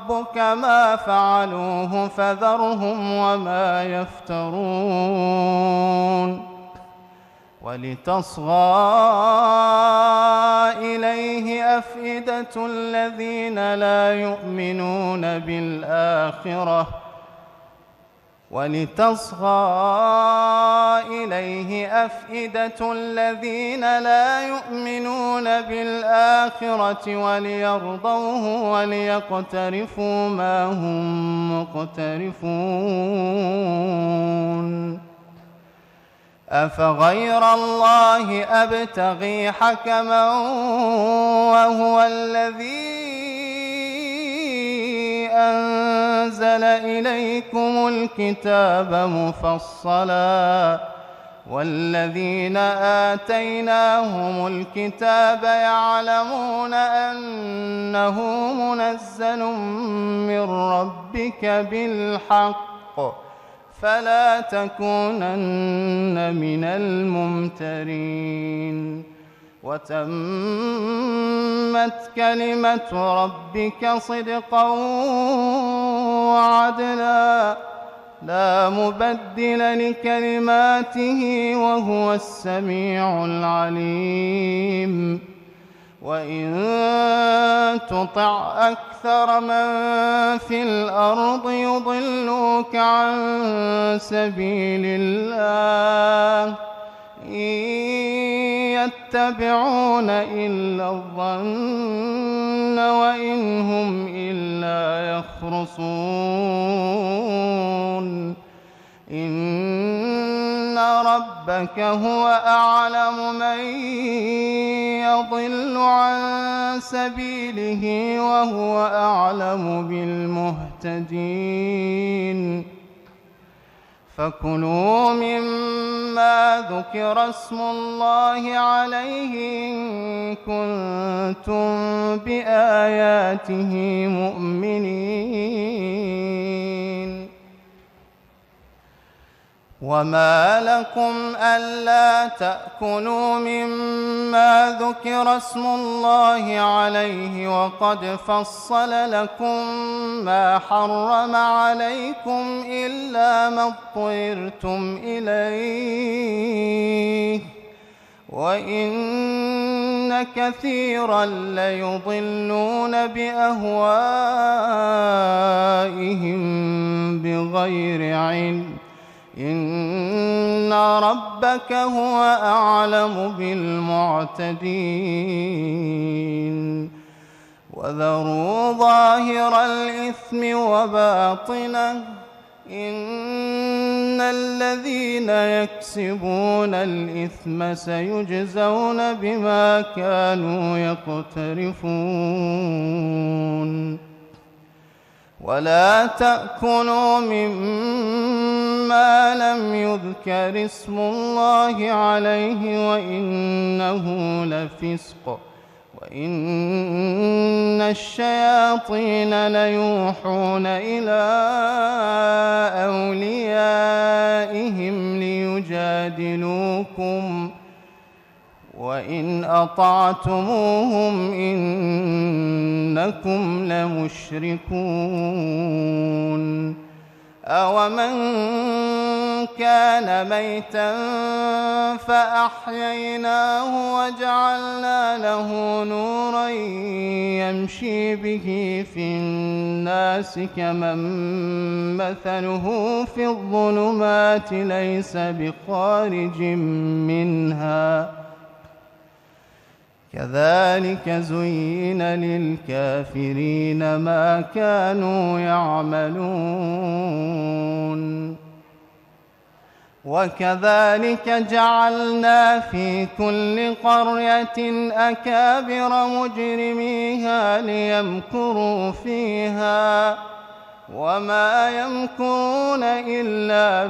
ربك ما فعلوه فذرهم وما يفترون ولتصغى إليه أفئدة الذين لا يؤمنون بالآخرة وليرضوه وليقترفوا ما هم مقترفون أفغير الله أبتغي حكما وهو الذي أنزل إليكم الكتاب مفصلا والذين آتيناهم الكتاب يعلمون أنه منزل من ربك بالحق فلا تكونن من الممترين وتمت كلمة ربك صدقا وعدلا لا مبدل لكلماته وهو السميع العليم وإن تطع أكثر من في الأرض يضلوك عن سبيل الله إن يتبعون إلا الظن وإن هم إلا يخرصون إن ربك هو أعلم من يضل عن سبيله وهو أعلم بالمهتدين فكلوا مما ذكر اسم الله عليه إن كنتم بآياته مؤمنين وما لكم ألا تأكلوا مما ذكر اسم الله عليه وقد فصل لكم ما حرم عليكم إلا ما اضطررتم إليه وإن كثيرا ليضلون بأهوائهم بغير علم إن ربك هو أعلم بالمعتدين وذروا ظاهر الإثم وباطنه إن الذين يكسبون الإثم سيجزون بما كانوا يقترفون ولا تأكلوا مما لم يذكر اسم الله عليه وإنه لفسق وإن الشياطين ليوحون إلى أوليائهم ليجادلوكم وإن أطعتموهم إنكم لمشركون أومن كان ميتا فأحييناه وجعلنا له نورا يمشي به في الناس كمن مثله في الظلمات ليس بخارج منها كذلك زين للكافرين ما كانوا يعملون وكذلك جعلنا في كل قرية أكابر مجرميها ليمكروا فيها وما يمكرون إلا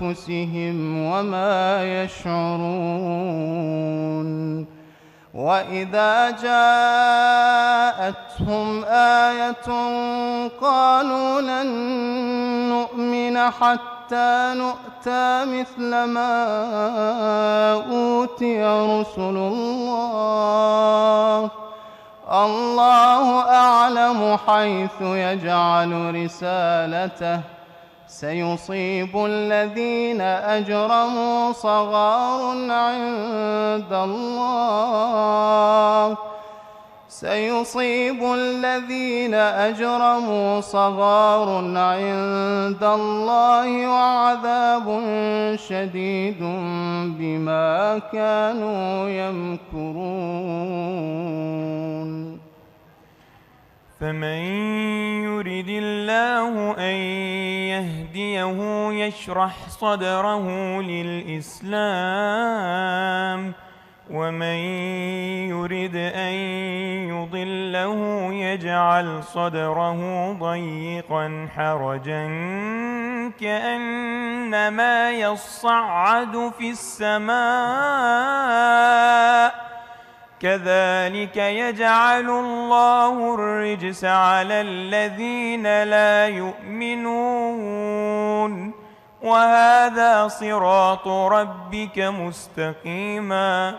بأنفسهم وما يشعرون وإذا جاءتهم آية قالوا لن نؤمن حتى نؤتى مثل ما أوتي رسل الله الله أعلم حيث يجعل رسالته سيصيب الذين أجرموا صغار عند الله وعذاب شديد بما كانوا يمكرون. فمن يرد الله أن يهديه يشرح صدره للإسلام، ومن يرد أن يضله يجعل صدره ضيقا حرجا كأنما يصعد في السماء، كذلك يجعل الله الرجس على الذين لا يؤمنون، وهذا صراط ربك مستقيما،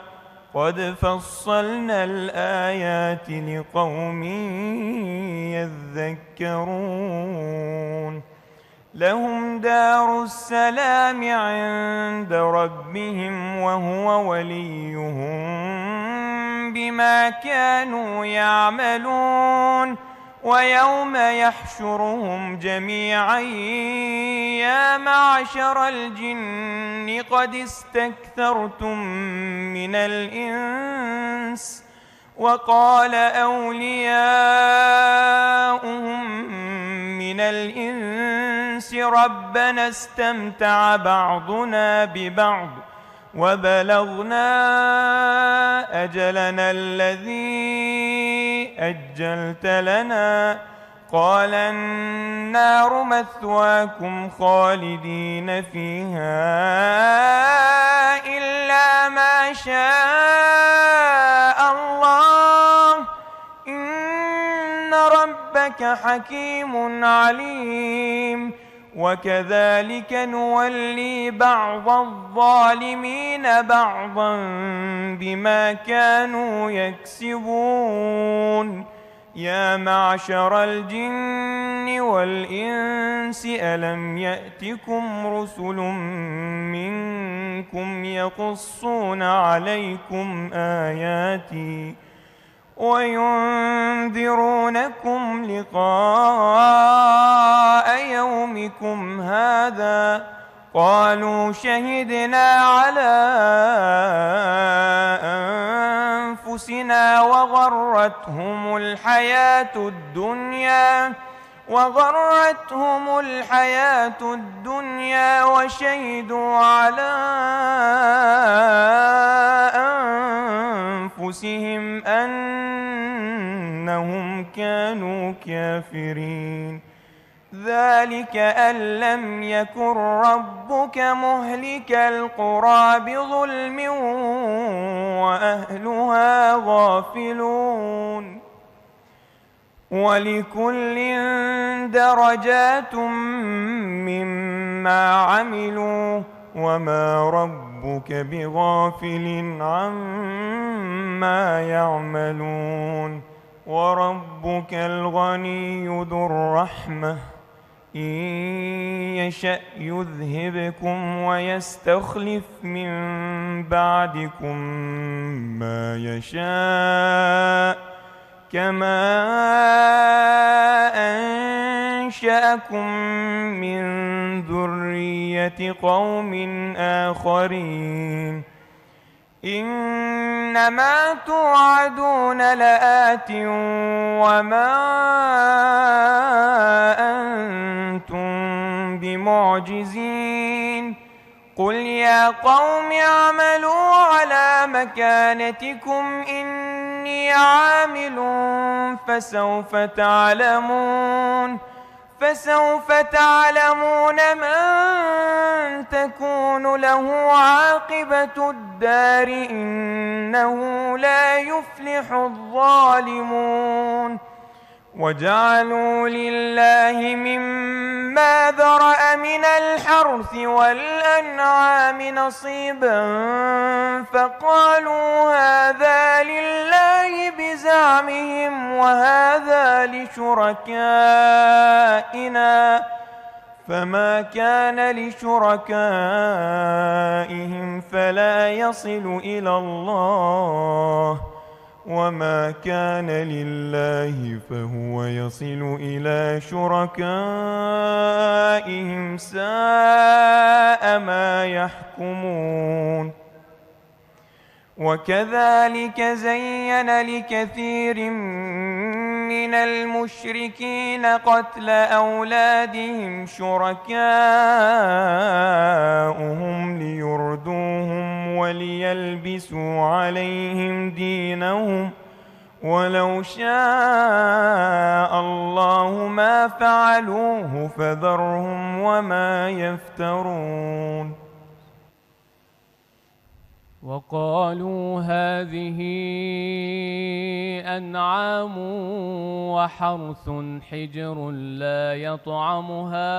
قد فصلنا الآيات لقوم يذكرون. لهم دار السلام عند ربهم وهو وليهم بما كانوا يعملون. ويوم يحشرهم جميعا يا معشر الجن قد استكثرتم من الإنس، وقال أولياؤهم من الإنس ربنا استمتع بعضنا ببعض وبلغنا أجلنا الذي أجلت لنا، قال النار مثواكم خالدين فيها إلا ما شاء الله، إن ربك حكيم عليم. وكذلك نولي بعض الظالمين بعضا بما كانوا يكسبون. يا معشر الجن والإنس ألم يأتكم رسل منكم يقصون عليكم آياتي وينذرونكم لقاء يومكم هذا؟ قالوا شهدنا على أنفسنا وغرتهم الحياة الدنيا وشهدوا على أنفسهم أنهم كانوا كافرين. ذلك أن لم يكن ربك مهلك القرى بظلم وأهلها غافلون. ولكل درجات مما عملوا وما ربك بغافل عما يعملون. وربك الغني ذو الرحمة إن يشأ يذهبكم ويستخلف من بعدكم ما يشاء كما أنشأكم من ذرية قوم آخرين. إنما توعدون لآت وما أنتم بمعجزين. قل يا قوم اعملوا على مكانتكم إني عامل فسوف تعلمون من تكون له عاقبة الدار إنه لا يفلح الظالمون. وجعلوا لله مما مما ذرأ من الحرث والأنعام نصيبا فقالوا هذا لله بزعمهم وهذا لشركائنا فما كان لشركائهم فلا يصل إلى الله وما كان لله فهو يصل إلى شركائهم ساء ما يحكمون وكذلك زين لكثير من المشركين قتل أولادهم شركاؤهم ليردوهم وليلبسوا عليهم دينهم ولو شاء الله ما فعلوه فذرهم وما يفترون وقالوا هذه أنعام وحرث حجر لا يطعمها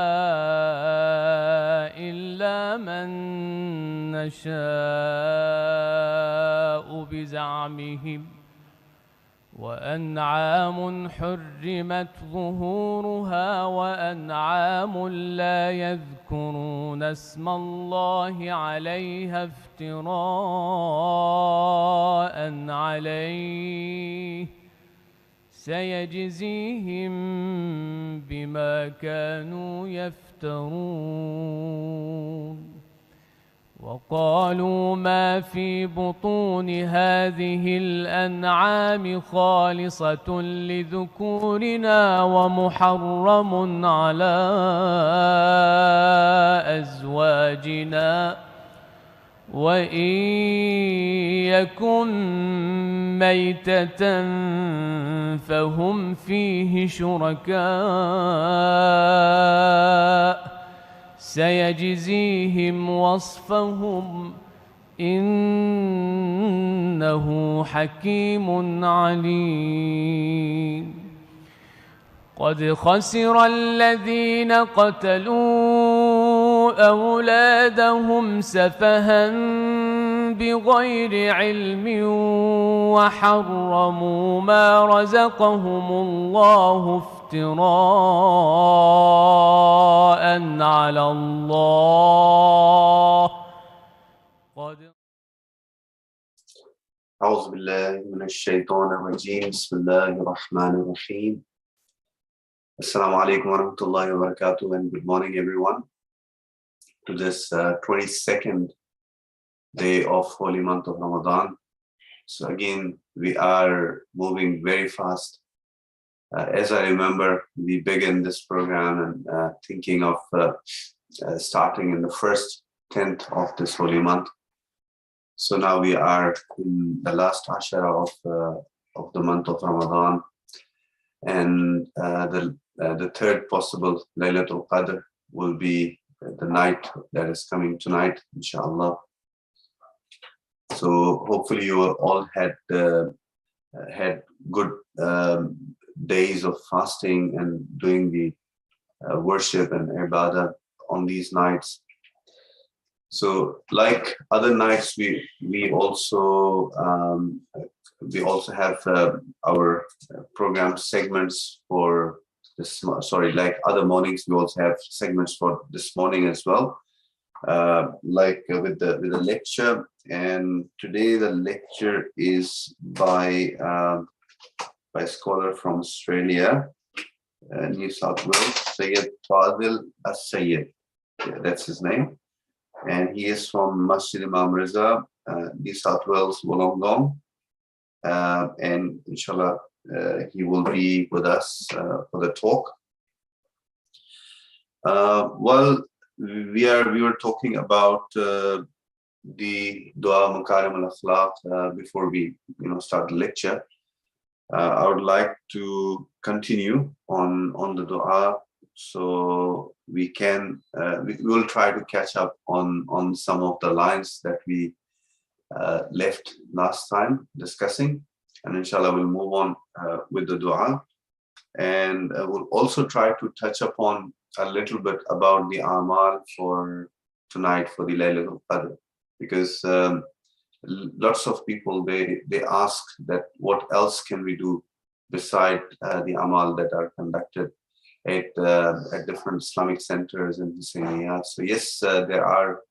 إلا من نشاء بزعمهم وأنعام حرمت ظهورها وأنعام لا يذكرون اسم الله عليها افتراء عليه سيجزيهم بما كانوا يفترون وقالوا ما في بطون هذه الأنعام خالصة لذكورنا ومحرم على أزواجنا وإن يكن ميتة فهم فيه شركاء سيجزيهم وصفهم إنه حكيم عليم قد خسر الذين قتلوا أولادهم سفها بغير علم وحرموا ما رزقهم الله افتراء على الله أعوذ بالله من الشيطان الرجيم بسم الله الرحمن الرحيم Assalamu alaikum wa rahmatullahi wa barakatuh and good morning everyone to this 22nd day of holy month of Ramadan. So again we are moving very fast. As I remember, we began this program and thinking of starting in the first 10th of this holy month. So now we are in the last ashara of the month of Ramadan, and the third possible Laylatul Qadr will be the night that is coming tonight, inshallah. So hopefully you all had good days of fasting and doing the worship and ibadah on these nights. So like other nights, we also have our program segments for this. Sorry, like other mornings, we also have segments for this morning as well. Like with the lecture, and today the lecture is by a scholar from Australia, New South Wales, Sayyid Fadil As-Sayyid. Yeah, that's his name. And he is from Masjid Imam Reza, New South Wales, Wollongong. And inshallah, he will be with us for the talk. Well, we were talking about the Dua Makarim al-Akhlaq before we start the lecture. I would like to continue on the dua, so we will try to catch up on some of the lines that we left last time discussing, and inshallah we'll move on with the dua. And we'll also try to touch upon a little bit about the Amal for tonight, for the Laylatul Qadr, because lots of people, they ask that what else can we do beside the Amal that are conducted at different Islamic centers and Husseiniyyat. So yes, there are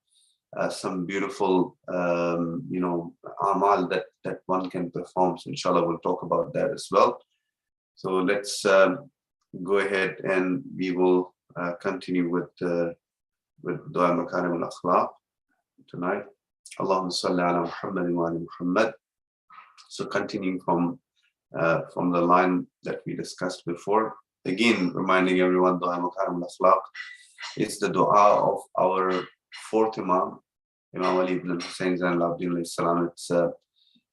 some beautiful, Amal that one can perform. So inshallah, we'll talk about that as well. So let's go ahead and we will continue with Dua Makarim al-Akhlaq tonight. Allahumma salli ala Muhammad wa ala Muhammad. So continuing from the line that we discussed before, again reminding everyone, Dua Makarim al-Akhlaq is the dua of our fourth Imam, Imam Ali ibn Hussein Zain al-Abidin alayhi salam.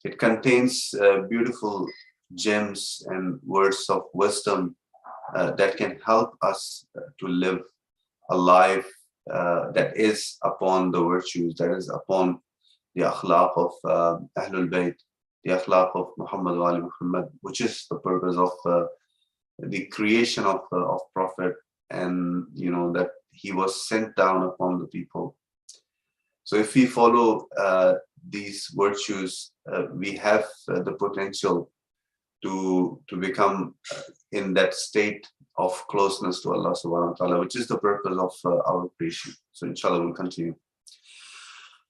It contains beautiful gems and words of wisdom that can help us to live a life that is upon the virtues, that is upon the akhlaq of Ahlul Bayt, the akhlaq of Muhammad wa ali Muhammad, which is the purpose of the creation of Prophet, and that he was sent down upon the people. So if we follow these virtues, we have the potential to become in that state of closeness to Allah subhanahu wa ta'ala, which is the purpose of our creation. So inshallah we'll continue.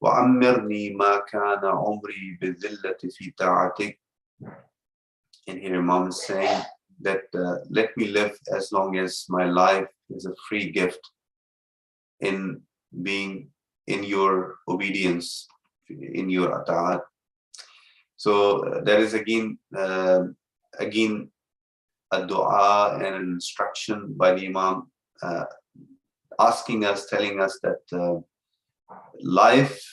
وَعَمِّرْنِي مَا كَانَ عُمْرِي بِالذِّلَّةِ فِي طَاعَتِكَ. And here Imam is saying that let me live as long as my life is a free gift in being in your obedience, in your ata'at. So there is again a dua and an instruction by the Imam, asking us, telling us that life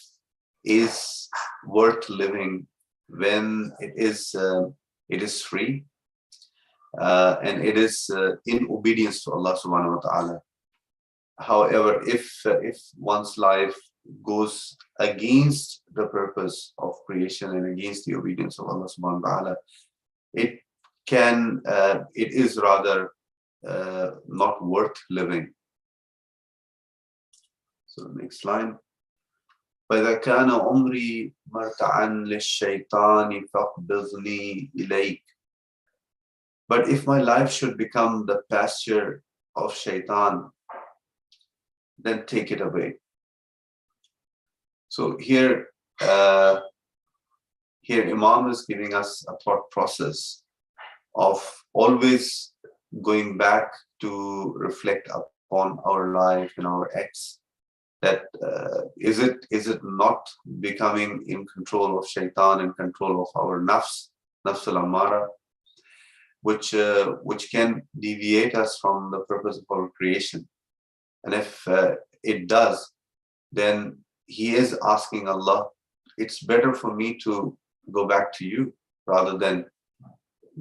is worth living when it is free and it is in obedience to Allah subhanahu wa ta'ala. However, if one's life goes against the purpose of creation and against the obedience of Allah subhanahu wa ta'ala, it is rather not worth living. So next line. فَإِذَا كَانَ عُمْرِي مَرْتَعًا لِلشَّيْطَانِ فَاقْبِضْنِي إِلَيْكَ. But if my life should become the pasture of shaitan, then take it away. So here Imam is giving us a thought process of always going back to reflect upon our life and our acts. That is it not becoming in control of shaitan and control of our nafs al-ammara, which can deviate us from the purpose of our creation. And if it does, then he is asking Allah, it's better for me to go back to you rather than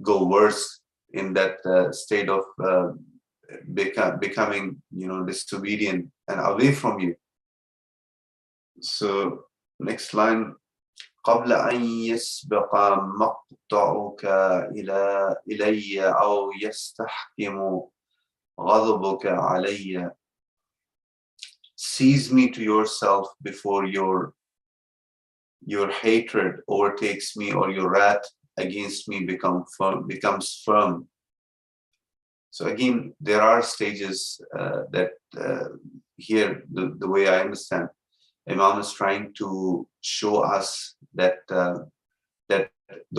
go worse in that state of becoming disobedient and away from you. So next line. قبل أن يسبق مقطعك إلي أو يستحكم غضبك علي. Seize me to yourself before your hatred overtakes me or your wrath against me becomes firm. So again, there are stages that here, the way I understand, Imam is trying to show us that the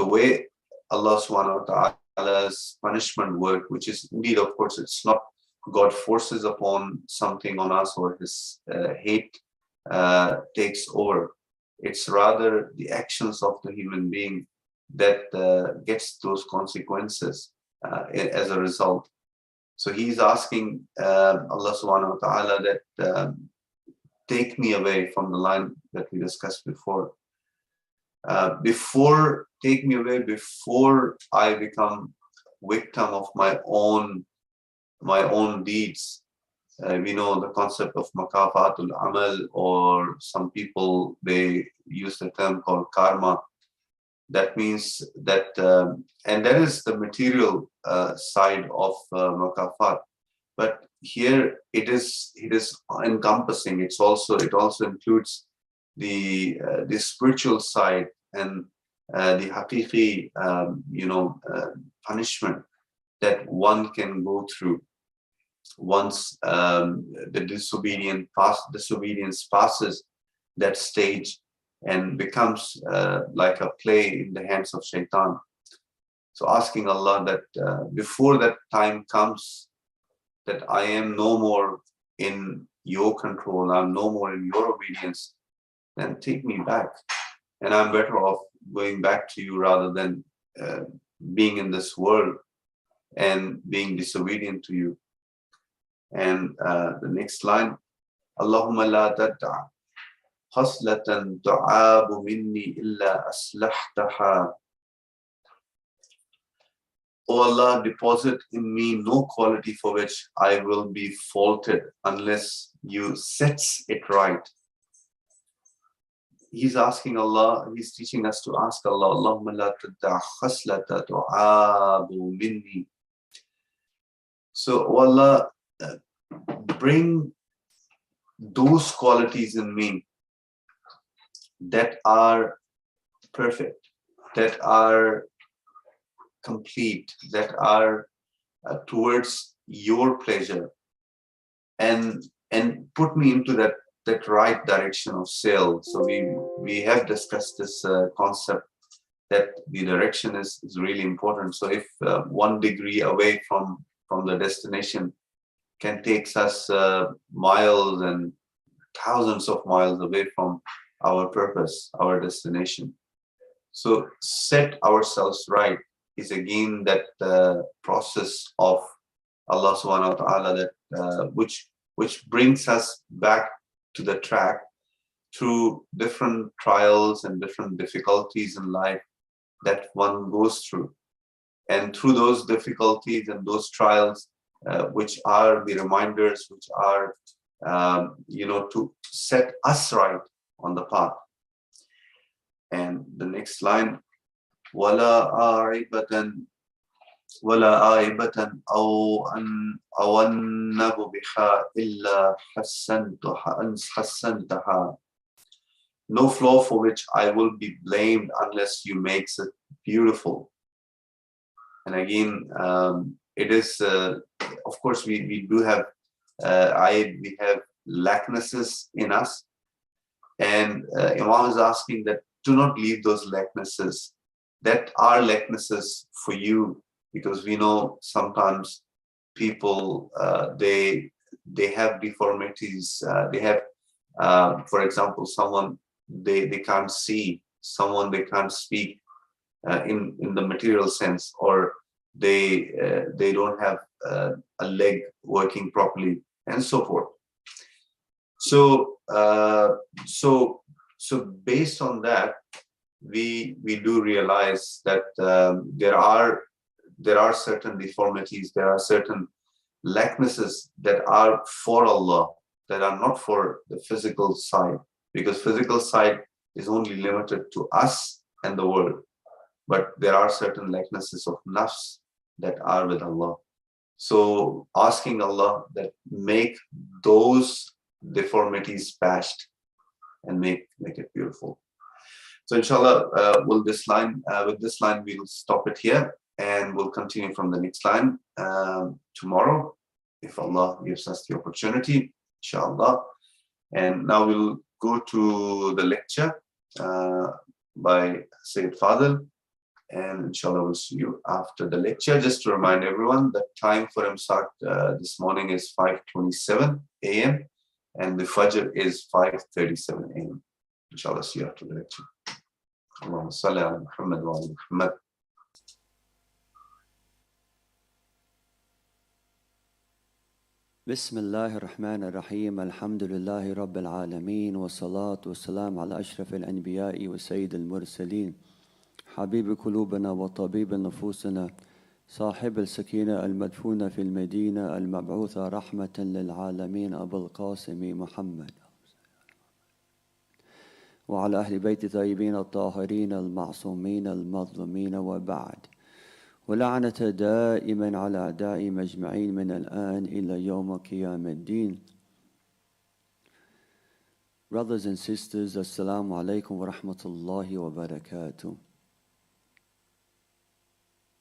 way Allah subhanahu wa ta'ala's punishment work, which is indeed, of course, it's not God forces upon something on us or his hate takes over. It's rather the actions of the human being that gets those consequences as a result. So he's asking Allah subhanahu wa ta'ala that take me away from the line that we discussed before. Take me away before I become victim of my own deeds. We know the concept of makafatul amal, or some people, they use the term called karma, That means that, and that is the material side of makafat. But here it is encompassing. It also includes the spiritual side and the haqiqi, punishment that one can go through once the disobedience passes that stage and becomes like a play in the hands of shaitan. So asking Allah that before that time comes, that I am no more in your control, I'm no more in your obedience, then take me back. And I'm better off going back to you rather than being in this world and being disobedient to you. And the next line, Allahumma la tad'a haslatan du'abu minni illa aslahtaha. O Allah, deposit in me no quality for which I will be faulted unless you sets it right. He's asking Allah, he's teaching us to ask Allah, Allahumma la tad'a haslata du'abu minni. So, O Allah, bring those qualities in me that are perfect, that are complete, that are towards your pleasure, and put me into that right direction of sail. So we have discussed this concept that the direction is really important. So if 1 degree away from the destination can take us miles and thousands of miles away from our purpose, our destination. So set ourselves right is again that process of Allah subhanahu wa ta'ala that which brings us back to the track through different trials and different difficulties in life that one goes through. And through those difficulties and those trials, which are the reminders, which are, to set us right on the path. And the next line, وَلَا عَائِبَةً أَوْ أَنَّبُ بِهَا إِلَّا حَسَّنْتَهَا. No flaw for which I will be blamed unless you make it beautiful. And again, it is, of course, we do have, we have lacknesses in us. And Imam is asking that do not leave those lacknesses that are lacknesses for you, because we know sometimes people, they have deformities, they have, for example, someone they can't see, someone they can't speak in the material sense, or they don't have a leg working properly, and so forth. So based on that, we do realize that there are certain deformities, there are certain lacknesses that are for Allah, that are not for the physical side, because physical side is only limited to us and the world. But there are certain lacknesses of nafs that are with Allah. So asking Allah that make those deformities patched and make it beautiful. So inshallah, with this line we'll stop it here, and we'll continue from the next line tomorrow, if Allah gives us the opportunity, inshallah. And now we'll go to the lecture by Sayyid Fadil, and inshallah we'll see you after the lecture. Just to remind everyone, the time for Imsak this morning is 5:27 a.m. and the Fajr is 5:37 a.m. Inshallah, see you after the lecture. Allahumma salli ala Muhammad wa ala Muhammad. بسم الله الرحمن الرحيم الحمد لله رب العالمين والصلاة والسلام على أشرف الأنبياء وسيد المرسلين حبيب قلوبنا وطبيب نفوسنا صاحب السكينة المدفونة في المدينة المبعوثة رحمة للعالمين أبو القاسم محمد وعلى أهل بيت طيبين الطاهرين المعصومين المظلومين وبعد ولعنة دائما على أعدائهم أجمعين من الآن إلى يوم قيام الدين. Brothers and sisters, Assalamu alaikum wa rahmatullahi wa barakatuh.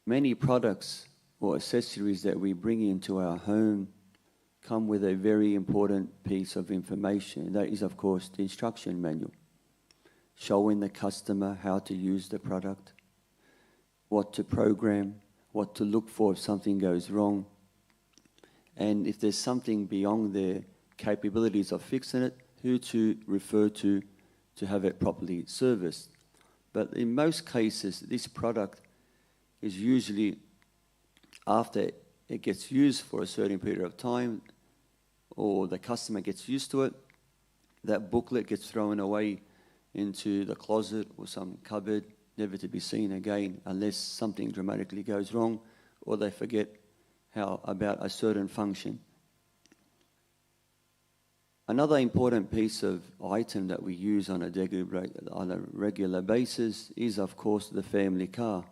Many products or accessories that we bring into our home come with a very important piece of information. That is, of course, the instruction manual, showing the customer how to use the product, what to program, what to look for if something goes wrong, and if there's something beyond their capabilities of fixing it, who to refer to have it properly serviced. But in most cases, this product is usually, after it gets used for a certain period of time, or the customer gets used to it, that booklet gets thrown away into the closet or some cupboard, never to be seen again unless something dramatically goes wrong or they forget about a certain function. Another important piece of item that we use on a regular basis is, of course, the family car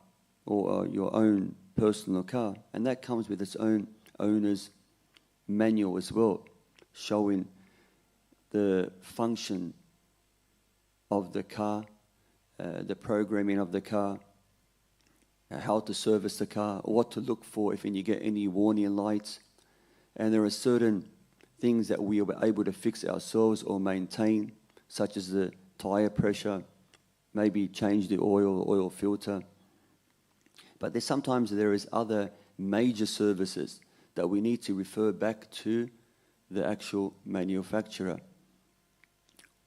or your own personal car, and that comes with its own owner's manual as well, showing the function of the car, the programming of the car, how to service the car, what to look for if you get any warning lights. And there are certain things that we are able to fix ourselves or maintain, such as the tire pressure, maybe change the oil filter. But sometimes there is other major services that we need to refer back to the actual manufacturer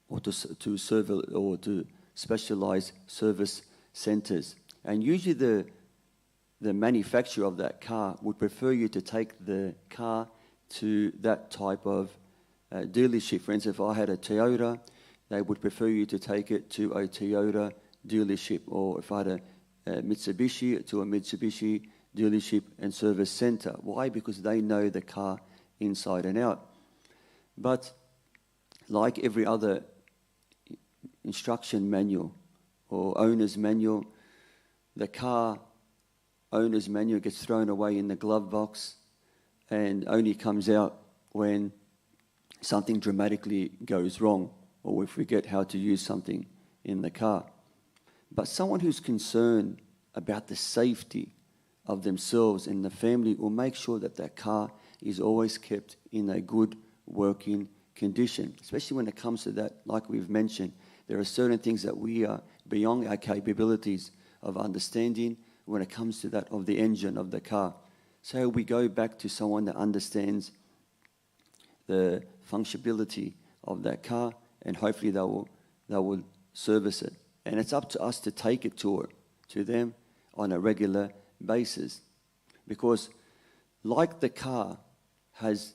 or to specialized service centers. And usually the manufacturer of that car would prefer you to take the car to that type of dealership. For instance, if I had a Toyota, they would prefer you to take it to a Toyota dealership, or if I had a Mitsubishi, to a Mitsubishi dealership and service center. Why? Because they know the car inside and out. But like every other instruction manual or owner's manual, the car owner's manual gets thrown away in the glove box and only comes out when something dramatically goes wrong or we forget how to use something in the car. But someone who's concerned about the safety of themselves and the family will make sure that that car is always kept in a good working condition, especially when it comes to that, like we've mentioned. There are certain things that we are beyond our capabilities of understanding when it comes to that of the engine of the car. So we go back to someone that understands the functionality of that car, and hopefully they will service it. And it's up to us to take it to them on a regular basis, because like the car has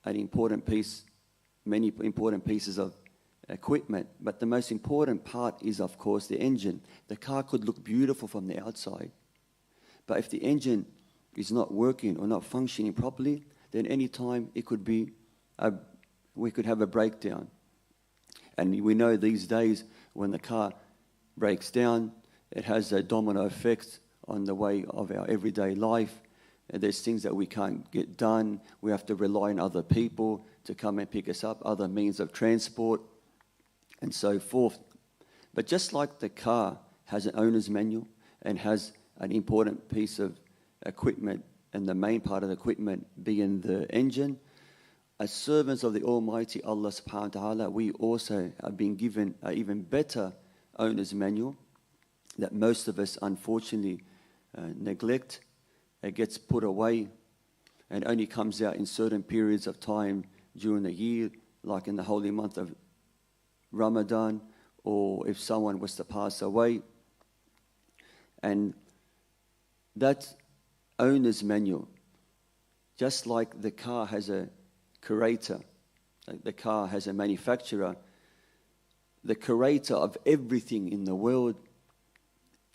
many important pieces of equipment, but the most important part is, of course, the engine. The car could look beautiful from the outside, but if the engine is not working or not functioning properly, then any time we could have a breakdown. And we know these days when the car breaks down, it has a domino effect on the way of our everyday life. And there's things that we can't get done. We have to rely on other people to come and pick us up, other means of transport, and so forth. But just like the car has an owner's manual and has an important piece of equipment, and the main part of the equipment being the engine, as servants of the Almighty Allah subhanahu wa ta'ala, we also have been given an even better owner's manual that most of us unfortunately neglect. It gets put away and only comes out in certain periods of time during the year, like in the holy month of Ramadan, or if someone was to pass away. And that owner's manual, just like the car has a curator, the car has a manufacturer, the curator of everything in the world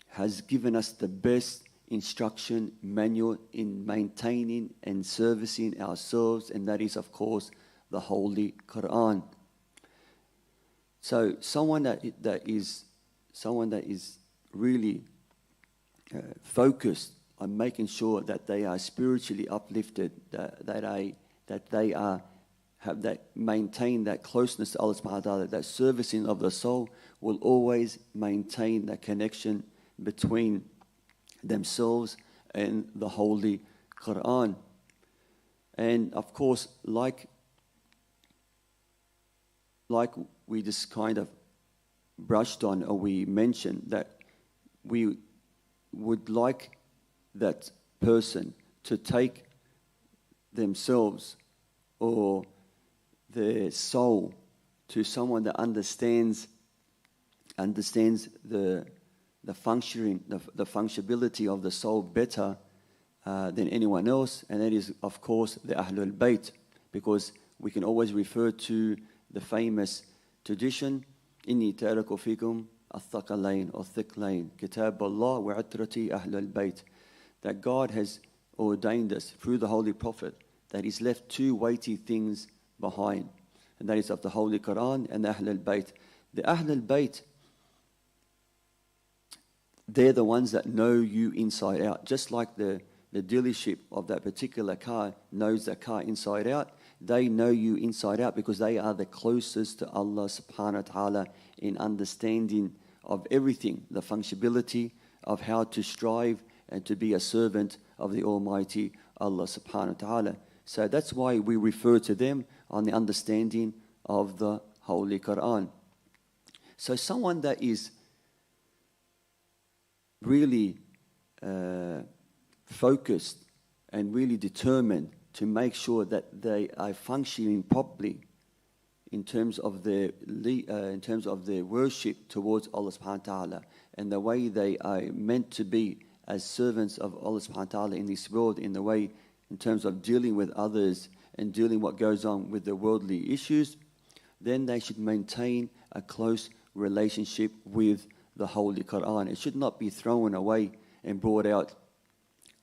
has given us the best instruction manual in maintaining and servicing ourselves, and that is, of course, the Holy Quran. So someone that is really focused on making sure that they are spiritually uplifted, that they maintain that closeness to Allah subhanahu wa ta'ala, that servicing of the soul, will always maintain that connection between themselves and the Holy Quran. And of course, like we just kind of brushed on, or we mentioned, that we would like that person to take themselves or their soul to someone that understands the functionability of the soul better than anyone else, and that is, of course, the Ahlul Bayt, because we can always refer to the famous tradition, إني تارك فيكم الثقلين or thiqlain, كتاب الله وعترتي أهل البيت, that God has ordained us through the Holy Prophet that He's left two weighty things behind, and that is of the Holy Quran and the Ahlul Bayt. The Ahlul Bayt, they're the ones that know you inside out, just like the dealership of that particular car knows the car inside out. They know you inside out because they are the closest to Allah subhanahu wa ta'ala in understanding of everything, the functionality of how to strive and to be a servant of the Almighty Allah subhanahu wa ta'ala. So that's why we refer to them on the understanding of the Holy Quran. So someone that is really focused and really determined to make sure that they are functioning properly in terms of their worship towards Allah subhanahu wa ta'ala, and the way they are meant to be as servants of Allah subhanahu wa ta'ala in this world, in the way in terms of dealing with others and dealing what goes on with the worldly issues, then they should maintain a close relationship with the Holy Quran. It should not be thrown away and brought out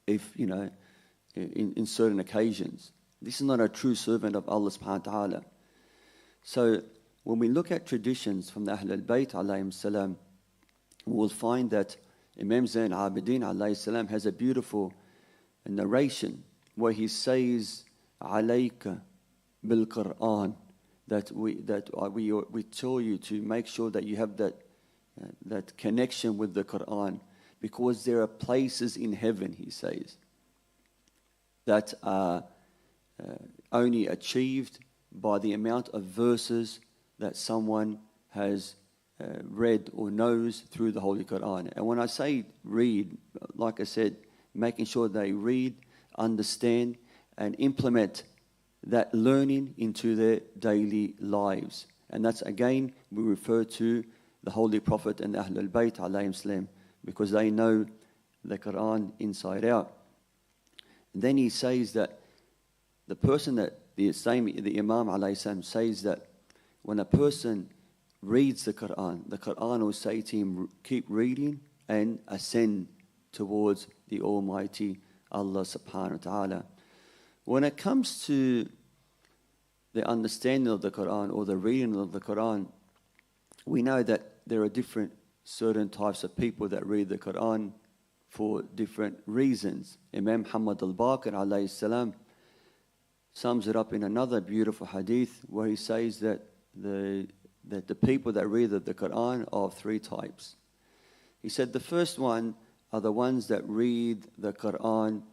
if, in certain occasions. This is not a true servant of Allah subhanahu wa ta'ala. So when we look at traditions from the Ahlul Bayt alayhim salam, we'll find that Imam Zain Abidin alayhi salam has a beautiful narration where he says, alayka bil Quran, that we tell you to make sure that you have that connection with the Quran, because there are places in heaven, he says, that are only achieved by the amount of verses that someone has read or knows through the Holy Quran. And when I say read, like I said, making sure they read, understand, and implement that learning into their daily lives. And that's, again, we refer to the Holy Prophet and the Ahlul Bayt alayhim salam, because they know the Quran inside out. And then he says that the person that the Imam alayhi salam says that when a person reads the Quran will say to him, keep reading and ascend towards the Almighty Allah subhanahu wa ta'ala. When it comes to the understanding of the Quran or the reading of the Quran, we know that there are certain types of people that read the Quran for different reasons. Imam Muhammad al-Baqir alayhi salam sums it up in another beautiful hadith where he says that the people that read the Quran are of three types. He said the first one are the ones that read the Quran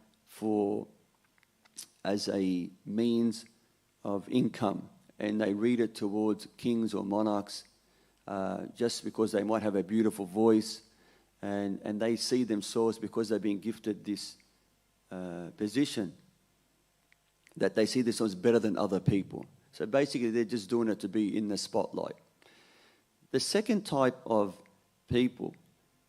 as a means of income, and they read it towards kings or monarchs just because they might have a beautiful voice, and they see themselves, because they've been gifted this position, that they see themselves better than other people. So basically they're just doing it to be in the spotlight. The second type of people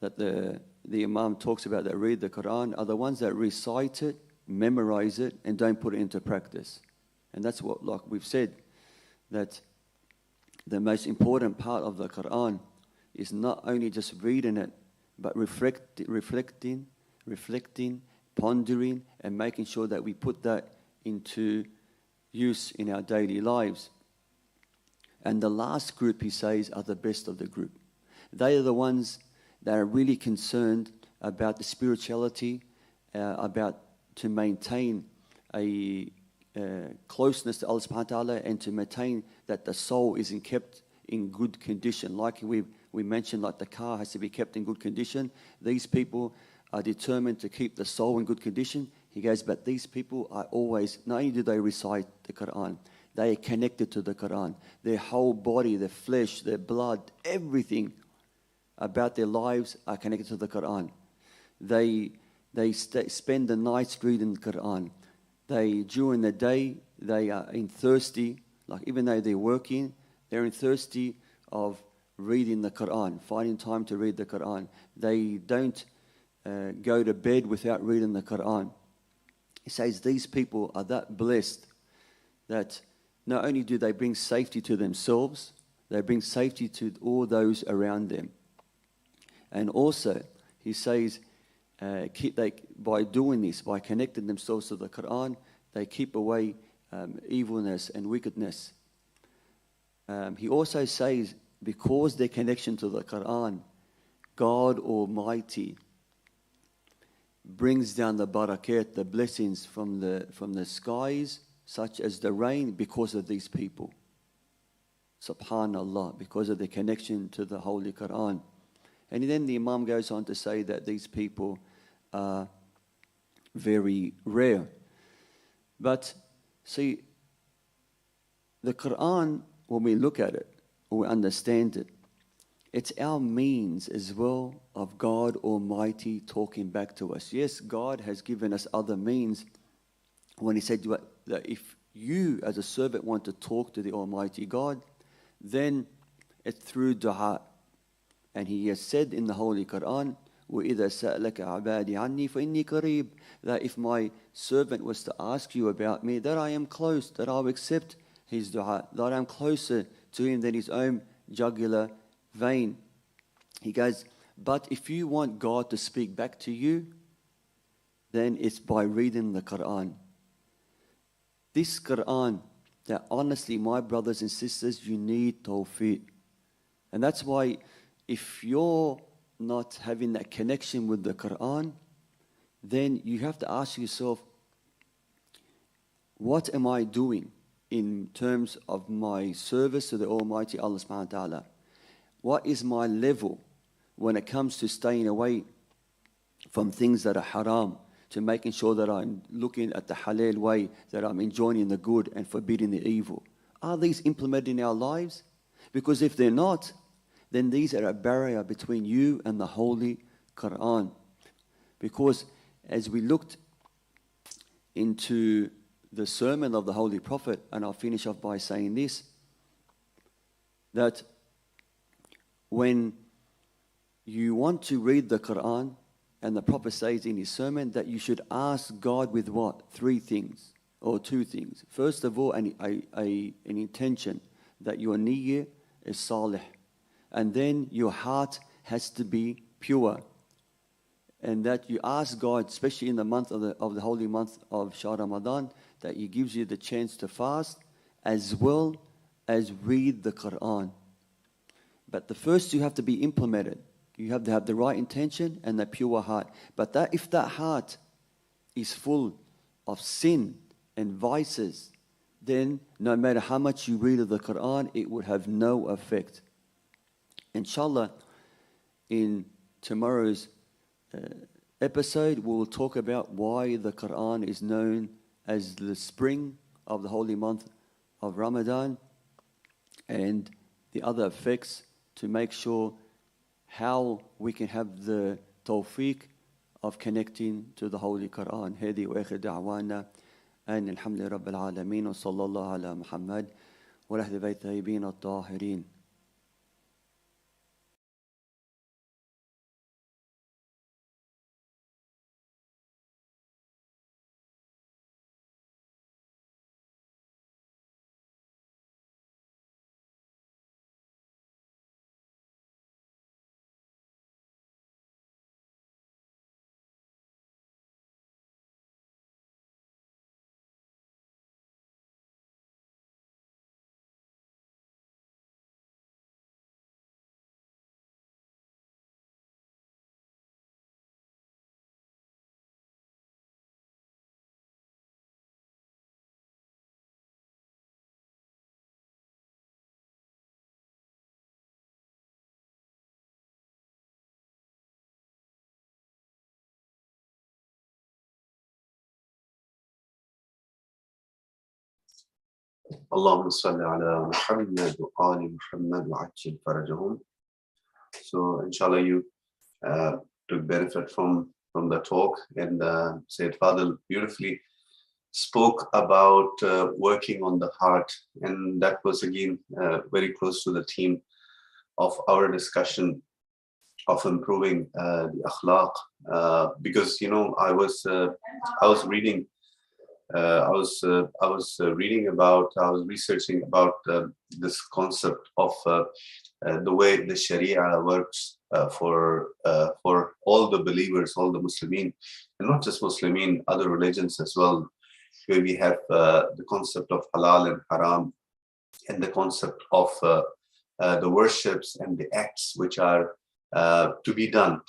that the Imam talks about that read the Quran are the ones that recite it, memorize it, and don't put it into practice. And that's what, like we've said, that the most important part of the Quran is not only just reading it, but reflecting, pondering, and making sure that we put that into use in our daily lives. And the last group, he says, are the best of the group. They are the ones that are really concerned about the spirituality, about to maintain a closeness to Allah subhanahu wa ta'ala, and to maintain that the soul is kept in good condition. Like we mentioned, like the car has to be kept in good condition. These people are determined to keep the soul in good condition. He goes, but these people are always, not only do they recite the Quran, they are connected to the Quran. Their whole body, their flesh, their blood, everything about their lives are connected to the Quran. They spend the nights reading the Quran. During the day, they are in thirsty, like even though they're working, they're in thirsty of reading the Quran, finding time to read the Quran. They don't go to bed without reading the Quran. He says these people are that blessed that not only do they bring safety to themselves, they bring safety to all those around them. And also, he says, by doing this, by connecting themselves to the Quran, they keep away evilness and wickedness. He also says, because their connection to the Quran, God Almighty brings down the barakat, the blessings from the skies, such as the rain, because of these people. Subhanallah, because of their connection to the Holy Quran. And then the Imam goes on to say that these people are very rare. But see, the Quran, when we look at it, or we understand it, it's our means as well of God Almighty talking back to us. Yes, God has given us other means when He said that if you as a servant want to talk to the Almighty God, then it's through dua. And He has said in the Holy Quran, وَإِذَا سَأْلَكَ عَبَادِي عَنِّي فَإِنِّي قَرِيبٌ, that if my servant was to ask you about me, that I am close, that I'll accept his dua, that I'm closer to him than his own jugular vein. He goes, but if you want God to speak back to you, then it's by reading the Quran. This Quran, that honestly, my brothers and sisters, you need tawfiq. And that's why if you're not having that connection with the Quran, then you have to ask yourself, what am I doing in terms of my service to the Almighty Allah subhanahu wa ta'ala? What is my level when it comes to staying away from things that are haram, to making sure that I'm looking at the halal way, that I'm enjoying the good and forbidding the evil? Are these implemented in our lives? Because if they're not, then these are a barrier between you and the Holy Quran. Because as we looked into the sermon of the Holy Prophet, and I'll finish off by saying this, that when you want to read the Quran, and the Prophet says in his sermon that you should ask God with what? 3 things, or 2 things. First of all, an intention that your niyyah is salih. And then your heart has to be pure. And that you ask God, especially in the month of the holy month of Sahar Ramadan, that He gives you the chance to fast as well as read the Quran. But the first you have to be implemented. You have to have the right intention and the pure heart. But if that heart is full of sin and vices, then no matter how much you read of the Quran, it would have no effect. Inshallah, in tomorrow's episode, we'll talk about why the Quran is known as the spring of the holy month of Ramadan, and the other effects, to make sure how we can have the tawfiq of connecting to the Holy Quran. هذه وآخر دعوانا أن الحمد لله رب العالمين وصلى الله على محمد وأهل بيت الطيبين الطاهرين. Allahumma salli ala Muhammad wa ali Muhammad wa ajil farajahum. So inshallah you took benefit from the talk, and Sayyid Fadil beautifully spoke about working on the heart, and that was again very close to the theme of our discussion of improving the akhlaq, because I was reading I was researching about this concept of the way the Sharia works for all the believers, all the Muslimin, and not just Muslimin, other religions as well, where we have the concept of halal and haram, and the concept of the worships and the acts which are to be done.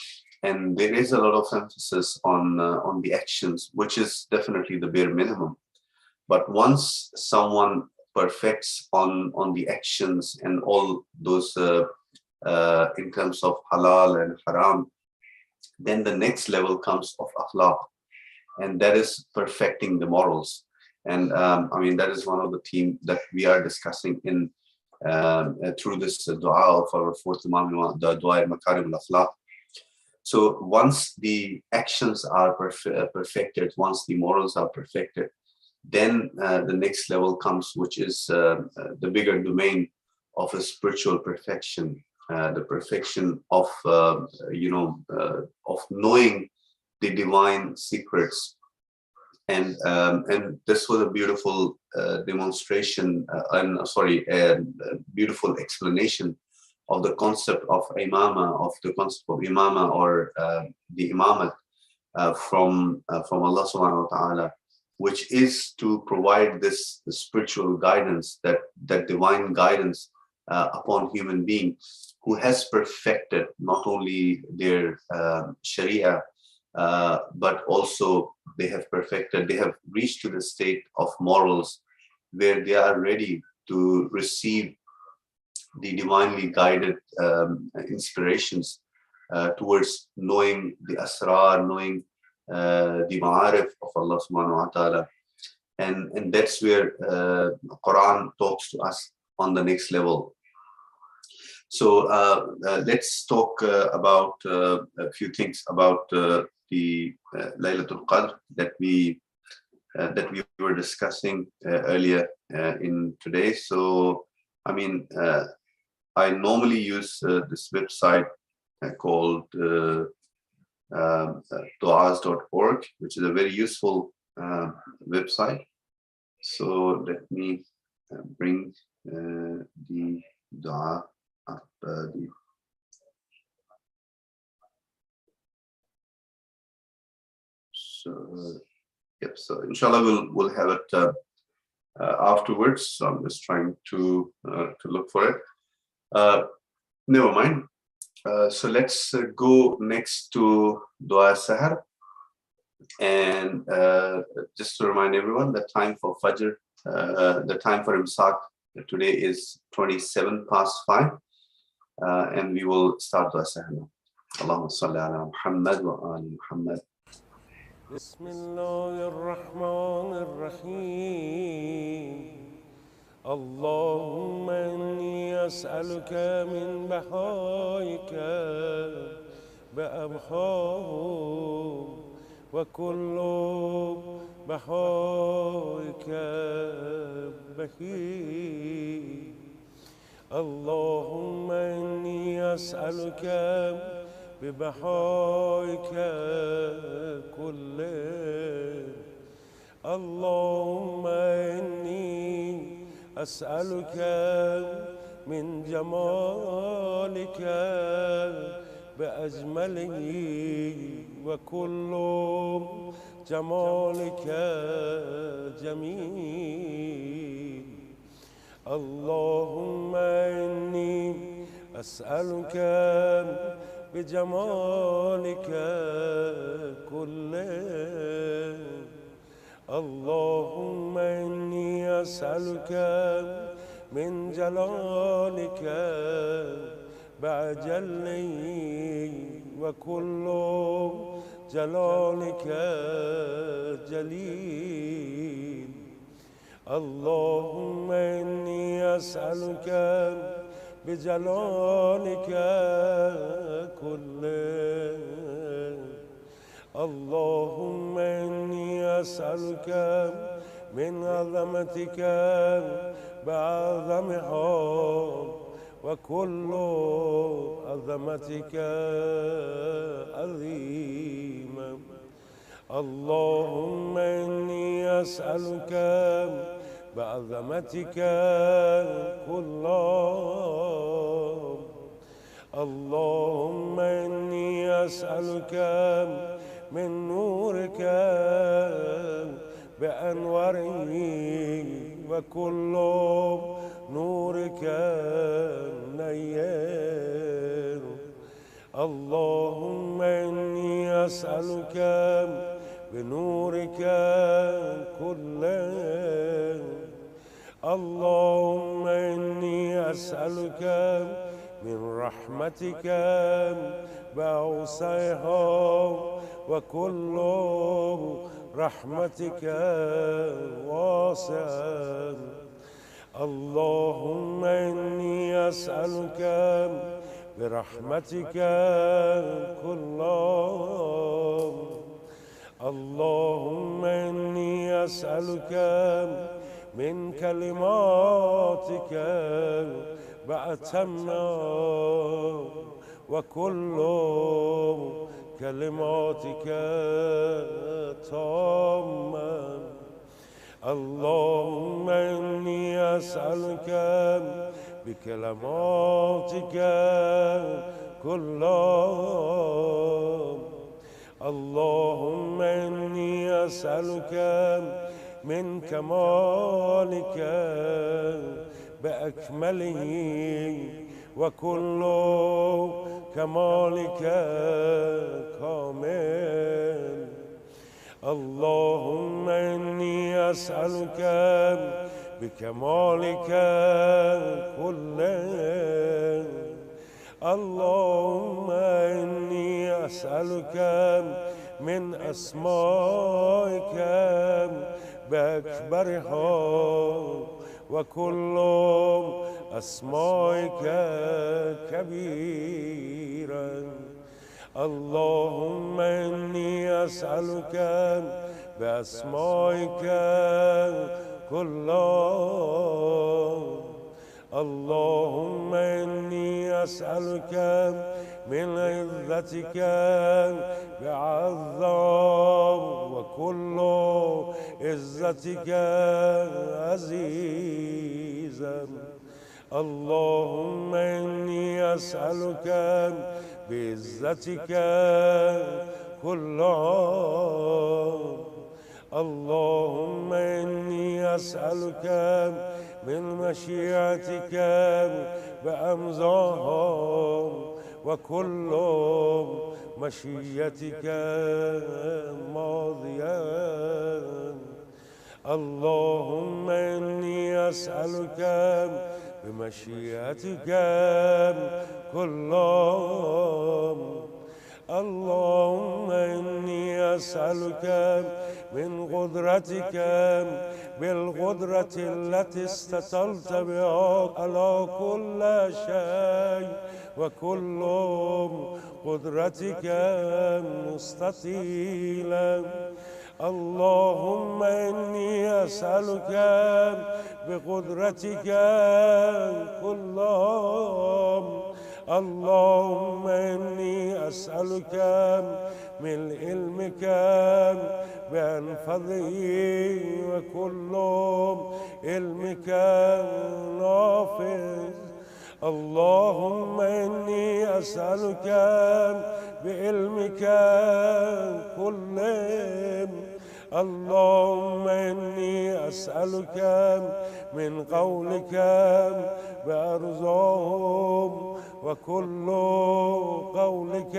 And there is a lot of emphasis on the actions, which is definitely the bare minimum. But once someone perfects on the actions and all those in terms of halal and haram, then the next level comes of akhlaq, and that is perfecting the morals. And I mean, that is one of the themes that we are discussing in through this dua of our fourth Imam, the dua Makarim al-Akhlaq. So once the actions are perfected, once the morals are perfected, then the next level comes, which is the bigger domain of a spiritual perfection, the perfection of of knowing the divine secrets. And this was a beautiful demonstration, beautiful explanation of the concept of imama, or the imamat from Allah subhanahu wa ta'ala, which is to provide this spiritual guidance, that divine guidance upon human being who has perfected not only their sharia, but also they have reached to the state of morals where they are ready to receive the divinely guided inspirations towards knowing the asrar, knowing the ma'arif of Allah subhanahu wa ta'ala. And that's where Quran talks to us on the next level. So let's talk about a few things about the Laylatul Qadr that we were discussing earlier in today. So I mean, I normally use this website called duas.org, which is a very useful website. So let me bring the dua up. So inshallah we'll have it afterwards. So I'm just trying to look for it. Never mind. So let's go next to Dua Sahar. And just to remind everyone, the time for Fajr, the time for Imsak today is 5:27. And we will start Dua Sahar now. Allahumma salli ala Muhammad wa ali Muhammad. بسم الله الرحمن الرحيم اللهم إني أسألك من بحائك بأبحاهم وكل بحائك بهيم اللهم إني أسألك ببحائك كله اللهم إني أسألك من جمالك بأجمله وكل جمالك جميل اللهم إني أسألك بجمالك كله اللهم إني أسألك من جلالك بعجله وكل جلالك جليل اللهم أسألك بجلالك كله. اللهم إني أسألك من عظمتك بعظمها، وكل عظمتك عظيمة. اللهم إني أسألك بعظمتك كلها. اللهم إني أسألك من نورك بأنواره، وكل نورك نير. اللهم إني أسألك بنورك كله. اللهم إني أسألك من رحمتك بأوسعها، وكل رحمتك واسعة. اللهم إني أسألك برحمتك كلها. اللهم إني أسألك من كلماتك بأتمها، وكل كلماتك تامة. اللهم إني أسألك بكلماتك كلها. اللهم إني أسألك من كمالك بأكمله، وكل كمالك كامل. اللهم إني أسألك بكمالك كله. اللهم إني أسألك من أسمائك بأكبرها، وكل أسمائك كبيرا. اللهم إني أسألك بأسمائك كلها. اللهم إني أسألك من عزتك بعظام، وكل عزتك عزيزا. اللهم إني أسألك بعزتك كلها. اللهم إني أسألك من مشيئتك بأمزاها، وكل مشيئتك ماضيا. اللهم إني أسألك بمشيئتك كلها. اللهم إني أسألك من قدرتك بالقدرة التي استطلت بها على كل شيء، وكل قدرتك مستطيلا. اللهم إني أسألك بقدرتك كلها. اللهم إني أسألك من علمك بأنفذه، وكل علمك نافذ. اللهم إني أسألك بعلمك كله. اللهم إني أسألك من قولك بأرزاهم، وكل قولك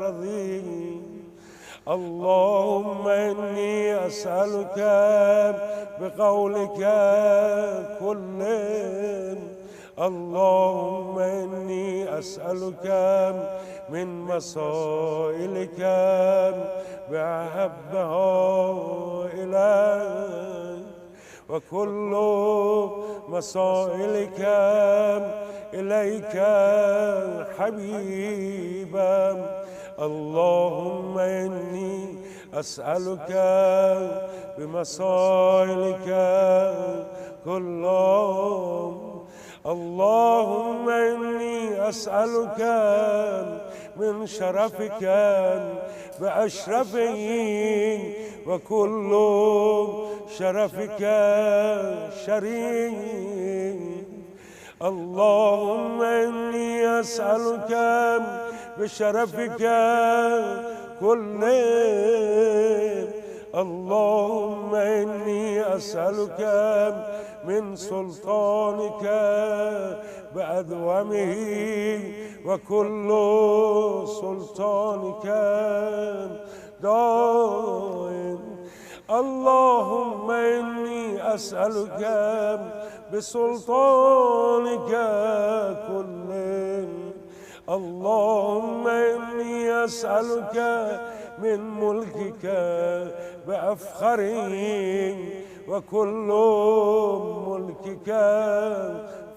رضي. اللهم إني أسألك بقولك كله. اللهم إني أسألك من مسائلك بأحبها إليك، وكل مسائلك إليك حبيبا. اللهم إني أسألك بمسائلك كلهم. اللهم إني أسألك من شرفك بأشرفه، وكل شرفك شريف. اللهم إني أسألك بشرفك كله. اللهم إني أسألك من سلطانك بأدومه، وكل سلطانك دائم. اللهم إني أسألك بسلطانك كله. اللهم إني أسألك من ملكك بأفخره، وكل ملكك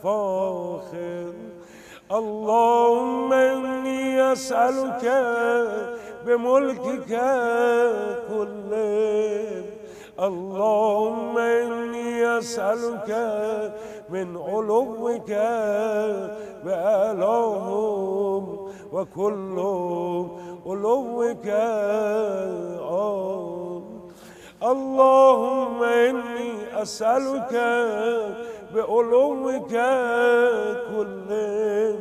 فاخر. اللهم إني أسألك بملكك كله. اللهم إني أسألك من علوك بأعلاهم، وكل علوك اللهم إني أسألك بعلوك كله.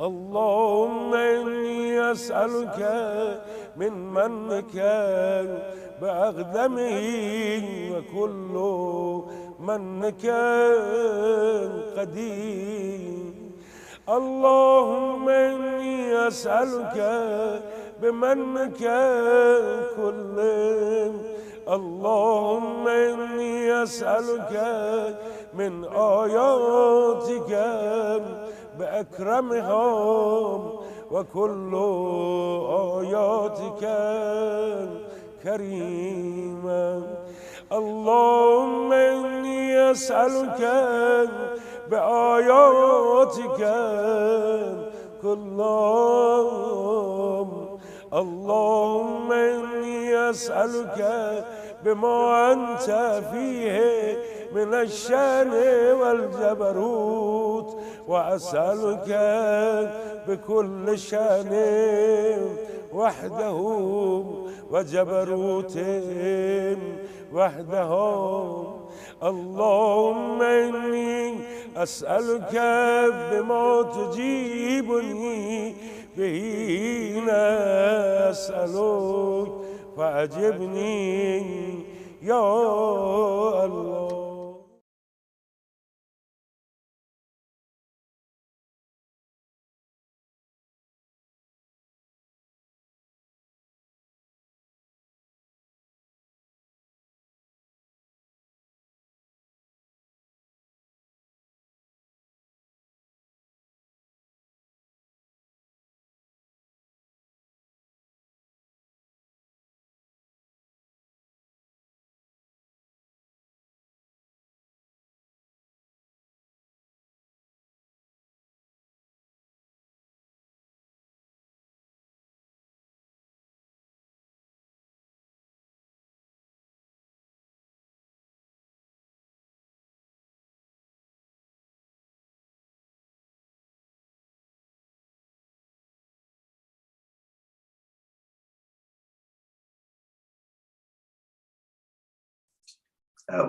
اللهم إني أسألك من منك بأقدمه، وكل منك قديم. اللهم إني أسألك بمنك كله. اللهم إني أسألك من آياتك بأكرمهم، وكل آياتك كريما. اللهم إني أسألك بآياتك كلهم. اللهم إني أسألك بما أنت فيه من الشان والجبروت، وأسألك بكل شان وحده وجبروت وحده. اللهم إني أسألك بما تجيبني به أسألك، فأجبني يا الله.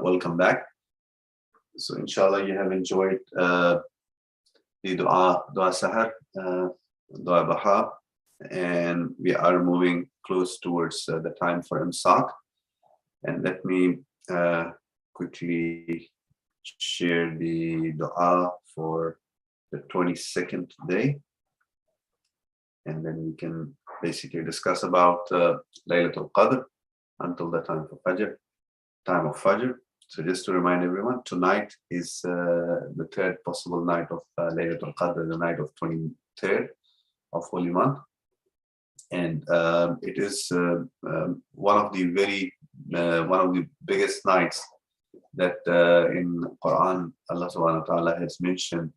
Welcome back. So inshallah you have enjoyed the dua Sahar, dua Baha, and we are moving close towards the time for Imsak. And let me quickly share the dua for the 22nd day, and then we can basically discuss about Laylatul Qadr until the time of Fajr. So just to remind everyone, tonight is the third possible night of Laylatul Qadr, the night of 23rd of Holy Month, and it is one of the biggest nights that in Quran, Allah subhanahu wa ta'ala has mentioned,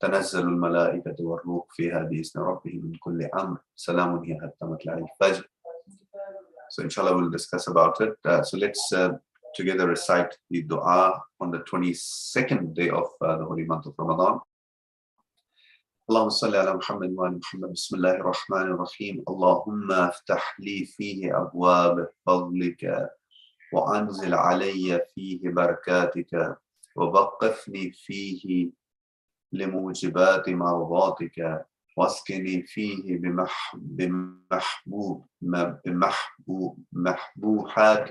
تنزل الملائكة والروح فيها بإذن ربهم من كل أمر سلام هي حتى مطلع الفجر. So inshallah we'll discuss about it. So let's together recite the dua on the 22nd day of the holy month of Ramadan. اللهم صل على محمد وعلى محمد بسم الله الرحمن الرحيم اللهم افتح لي فيه أبواب فضلك وأنزل علي فيه بركاتك ووقفني فيه لموجبات مرضاتك واسقني فيه بمحبوحات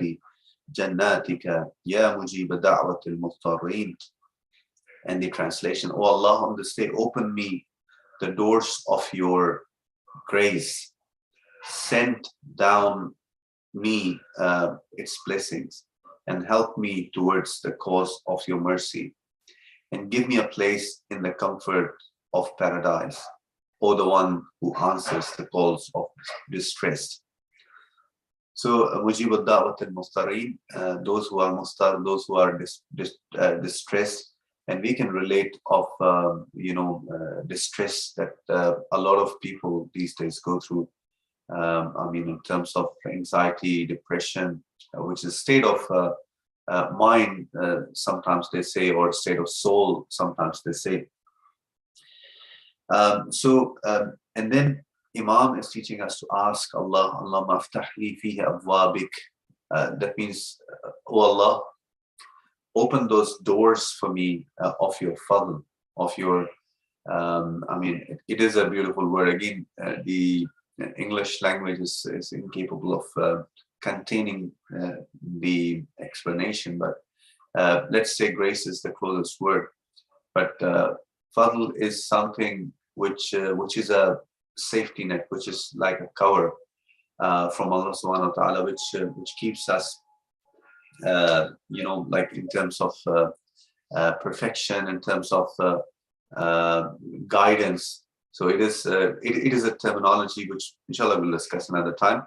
جناتك يا مجيب دعوة المضطرين. And the translation, O Allah, on this day open me the doors of your grace, send down me its blessings, and help me towards the cause of your mercy, and give me a place in the comfort of paradise, O the one who answers the calls of distress. So, Mujib al-Da'wat al-Mustareen, those who are mustar, those who are distressed, and we can relate of distress that a lot of people these days go through. I mean, in terms of anxiety, depression, which is state of mind, sometimes they say, or state of soul, sometimes they say. And then Imam is teaching us to ask Allah, Allahumma aftah li fihi abwabik. That means, oh Allah, open those doors for me of your fadl, of your, it is a beautiful word. Again, the English language is incapable of containing the explanation, but let's say grace is the closest word. But fadl is something which is a safety net, which is like a cover from Allah subhanahu wa ta'ala, which keeps us like in terms of perfection, in terms of guidance. So it is a terminology which inshallah we'll discuss another time.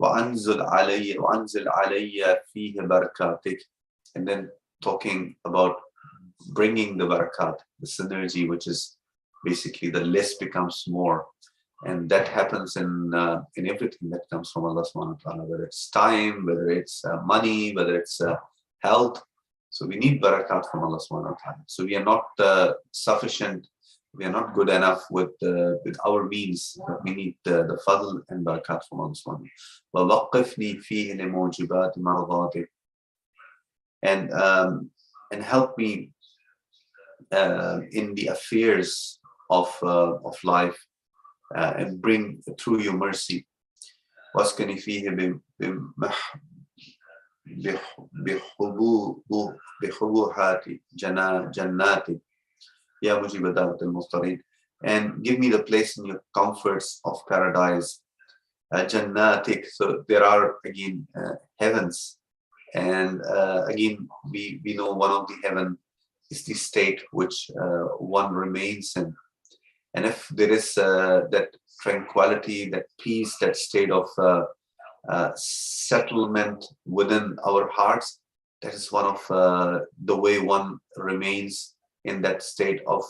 وَأَنزِلْ عَلَيَّ فِيهِ بَرَكَاتِكَ. And then talking about bringing the barakat, the synergy, which is basically the less becomes more. And that happens in everything that comes from Allah subhanahu wa ta'ala, whether it's time, whether it's money, whether it's health. So we need barakat from Allah subhanahu wa ta'ala. So we are not sufficient, we are not good enough with our means, but we need the fadl and barakat from Allah subhanahu wa ta'ala. وَوَقِّفْنِي فِيهِ لِمُوجِبَاتِ مَرْضَاتِكَ. And help me in the affairs of life, and bring through your mercy. واسكني فيه بحبوحات جناتك يا مجيب دعوة المضطرين. And give me the place in your comforts of paradise. Jannatik. So there are again heavens, and again we know one of the heaven is the state which one remains in. And if there is that tranquility, that peace, that state of settlement within our hearts, that is one of the way one remains in that state of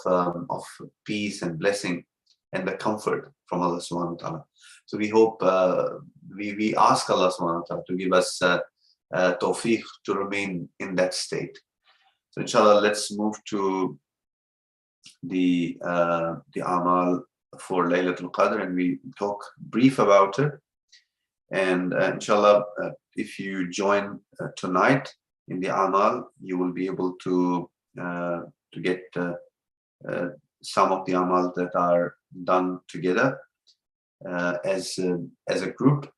peace and blessing and the comfort from Allah subhanahu wa ta'ala. So we hope, we ask Allah subhanahu wa ta'ala to give us tawfiq to remain in that state. So inshallah, let's move to the amal for Laylatul Qadr, and we talk brief about it. And inshallah, if you join tonight in the amal, you will be able to get some of the amal that are done together as a group.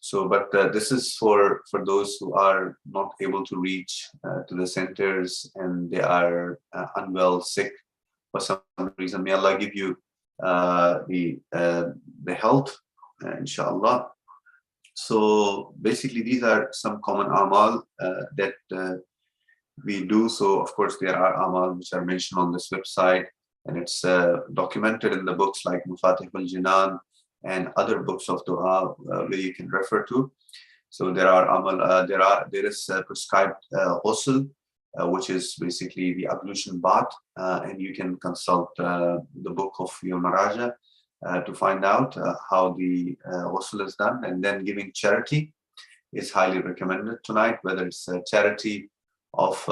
So, but this is for those who are not able to reach to the centers and they are unwell, sick for some reason. May Allah give you the health, inshallah. So basically, these are some common amal that we do. So of course, there are amal which are mentioned on this website, and it's documented in the books like Mufatih al-Jinan and other books of dua where you can refer to. So there are amal, there is prescribed ghusl, which is basically the ablution bath, and you can consult the book of your Maraja to find out how the ghusl is done. And then giving charity is highly recommended tonight, whether it's a charity of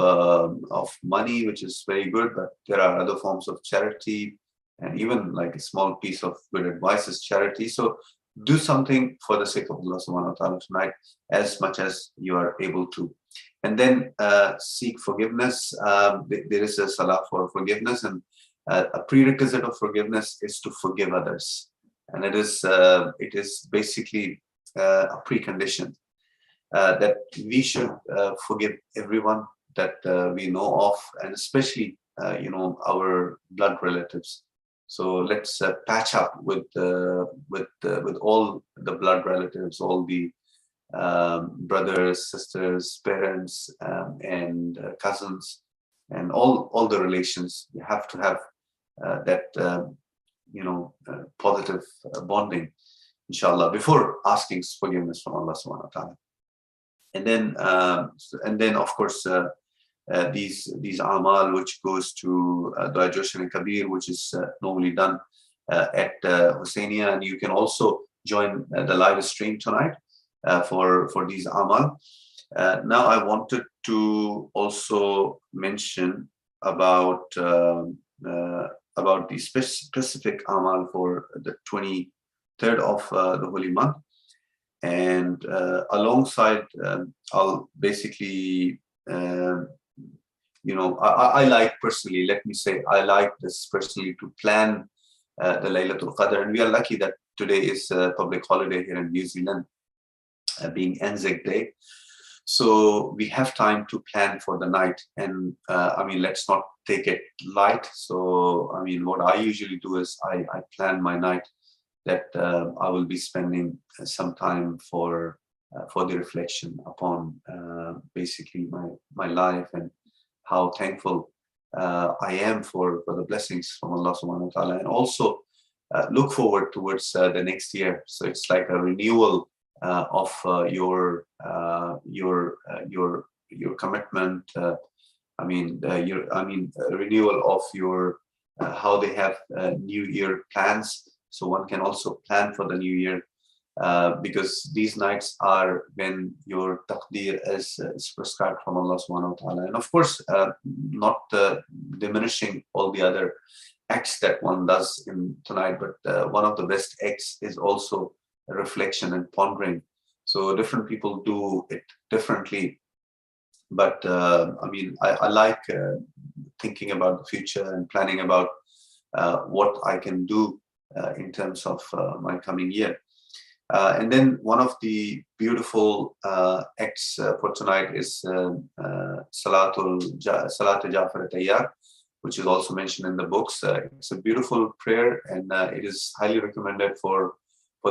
money, which is very good, but there are other forms of charity, and even like a small piece of good advice is charity. So do something for the sake of Allah subhanahu wa ta'ala tonight, as much as you are able to. And then seek forgiveness. There is a salah for forgiveness, and a prerequisite of forgiveness is to forgive others. And it is basically a precondition that we should forgive everyone that we know of, and especially our blood relatives. So let's patch up with all the blood relatives, all the brothers, sisters, parents, and cousins, and all the relations. You have to have that positive bonding, inshallah, before asking forgiveness from Allah subhanahu wa ta'ala. And then of course these amal which goes to Dua Joshan and Kabir, which is normally done at Hussainia, and you can also join the live stream tonight for these amal. Now I wanted to also mention about the specific amal for the 23rd of the holy month. And alongside, I'll basically, I like personally, let me say, I like this personally to plan the Laylatul Qadr. And we are lucky that today is a public holiday here in New Zealand, being Anzac Day. So we have time to plan for the night. And let's not take it light. So, what I usually do is I plan my night that I will be spending some time for the reflection upon basically my life, and how thankful I am for the blessings from Allah subhanahu wa ta'ala, and also look forward towards the next year. So it's like a renewal of your commitment. A renewal of your how they have New Year plans. So one can also plan for the new year, because these nights are when your taqdeer is prescribed from Allah subhanahu wa ta'ala. And of course, not diminishing all the other acts that one does in tonight, but one of the best acts is also reflection and pondering. So different people do it differently. But I like thinking about the future and planning about what I can do in terms of my coming year. And then one of the beautiful acts for tonight is Salatul Jafar Tayyar, which is also mentioned in the books. It's a beautiful prayer, and it is highly recommended for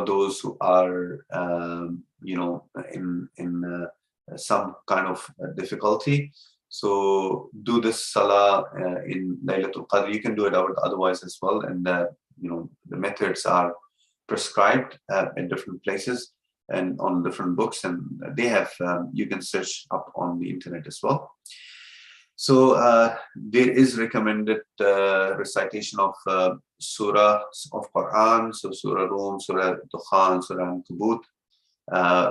those who are in some kind of difficulty. So do this salah in Laylatul Qadr. You can do it otherwise as well, and the methods are prescribed in different places and on different books, and they have you can search up on the internet as well. So there is recommended recitation of surah of Quran, so Surah Rum, Surah Dukhan, Surah Ankabut,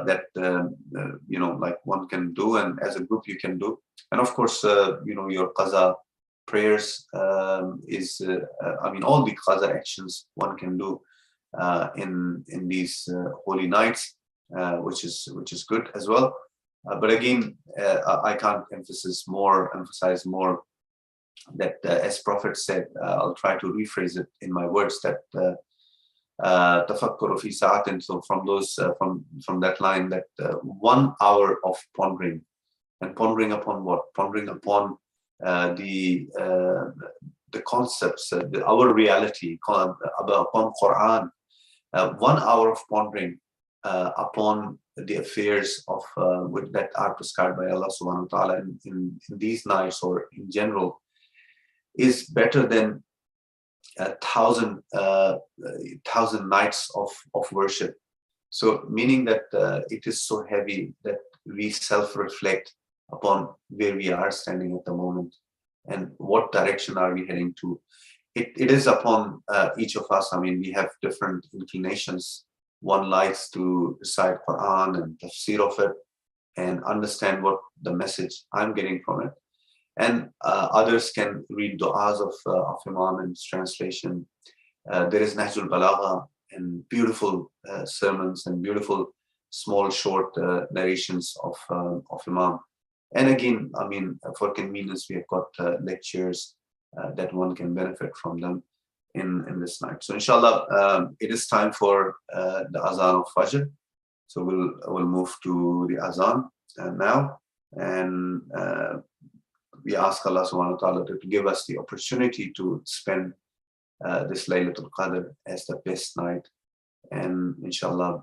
that like one can do, and as a group you can do. And of course, your qaza prayers is all the qaza actions one can do in these holy nights, which is good as well. But again, I can't emphasize more that as Prophet said, I'll try to rephrase it in my words, that tafakkuru fi sa'atin. So from those from that line, that 1 hour of pondering. And pondering upon what? Pondering upon the concepts, our reality, upon Quran. 1 hour of pondering upon the affairs of that are prescribed by Allah subhanahu wa ta'ala in these nights, or in general, is better than 1,000 nights of worship. So meaning that it is so heavy that we self-reflect upon where we are standing at the moment and what direction are we heading to. It is upon each of us. I mean, we have different inclinations. One likes to recite Quran and tafsir of it and understand what the message I'm getting from it. And others can read du'as of Imam and its translation. There is Nahjul Balagha and beautiful sermons and beautiful small short narrations of Imam. And again, I mean, for convenience, we have got lectures that one can benefit from them in this night. So inshallah, it is time for the Azan of Fajr. So we'll move to the Azan now. And we ask Allah subhanahu wa ta'ala to give us the opportunity to spend this Laylatul Qadr as the best night. And inshallah,